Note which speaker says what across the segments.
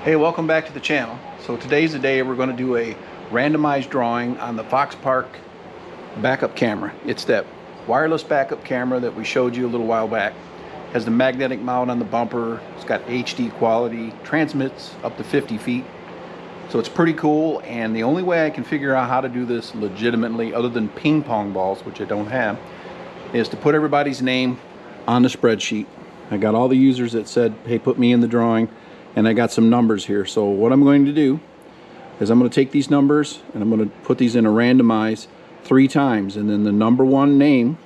Speaker 1: Hey, welcome back to the channel. So today's the day we're going to do a randomized drawing on the Foxpark backup camera. It's that wireless backup camera that we showed you a little while back. Has the magnetic mount on the bumper. It's got HD quality, transmits up to 50 feet. So it's pretty cool, and the only way I can figure out how to do this legitimately, other than ping pong balls, which I don't have, is to put everybody's name on the spreadsheet. I got all the users that said, hey, put me in the drawing. And I got some numbers here. So what I'm going to do is I'm going to take these numbers and I'm going to put these in a randomize 3 times, and then the number 1 name,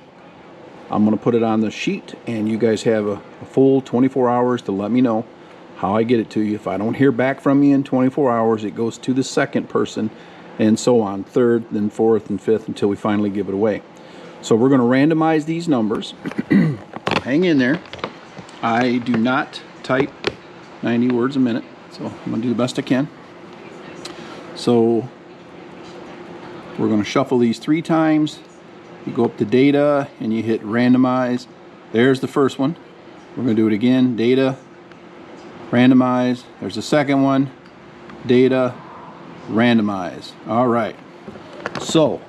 Speaker 1: I'm going to put it on the sheet, and you guys have a full 24 hours to let me know how I get it to you. If I don't hear back from you in 24 hours, it goes to the second person, and so on, third, then fourth and fifth, until we finally give it away. So we're going to randomize these numbers. Hang in there. I do not type 90 words a minute, so I'm going to do the best I can. So we're going to shuffle these 3 times. You go up to data and you hit randomize. There's the first one. We're going to do it again. Data, randomize. There's the second one. Data, randomize. All right. So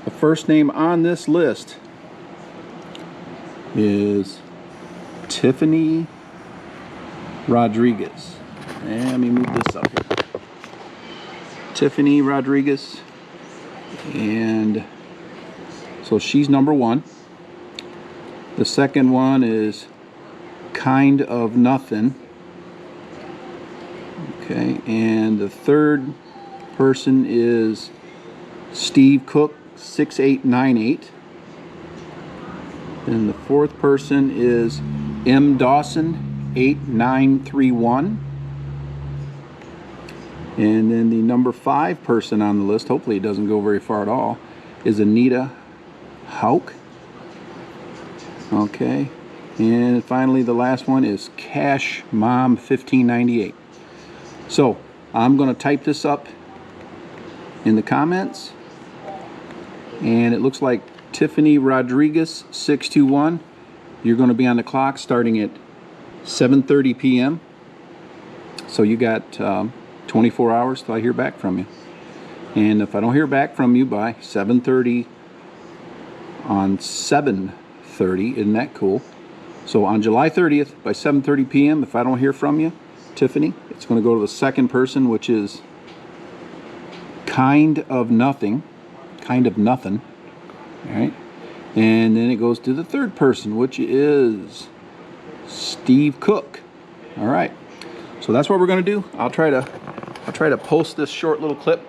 Speaker 1: the first name on this list is Tiffany Rodriguez. And let me move this up here. Tiffany Rodriguez. And so she's number 1. The second one is Kind of Nothing. Okay, and the third person is Steve Cook 6898. And the fourth person is M Dawson 8931. And then the number 5 person on the list, hopefully it doesn't go very far at all, is Anita Hauk. Okay, and finally the last one is Cash Mom 1598. So I'm going to type this up in the comments, and it looks like Tiffany Rodriguez 621. You're going to be on the clock starting at 7:30 p.m. So you got 24 hours till I hear back from you. And if I don't hear back from you by 7:30 on 7:30, isn't that cool? So on July 30th by 7:30 p.m., if I don't hear from you, Tiffany, it's going to go to the second person, which is Kind of Nothing. Kind of Nothing. All right. And then it goes to the third person, which is Steve Cook. All right, so that's what we're going to do. I'll try to post this short little clip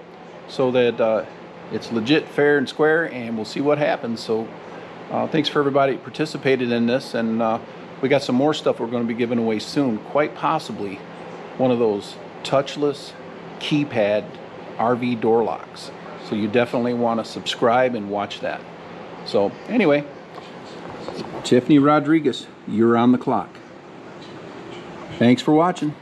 Speaker 1: so that it's legit, fair and square, and we'll see what happens. So thanks for everybody who participated in this, and we got some more stuff we're going to be giving away soon, quite possibly one of those touchless keypad RV door locks. So you definitely want to subscribe and watch that. So anyway, Tiffany Rodriguez, you're on the clock. Thanks for watching.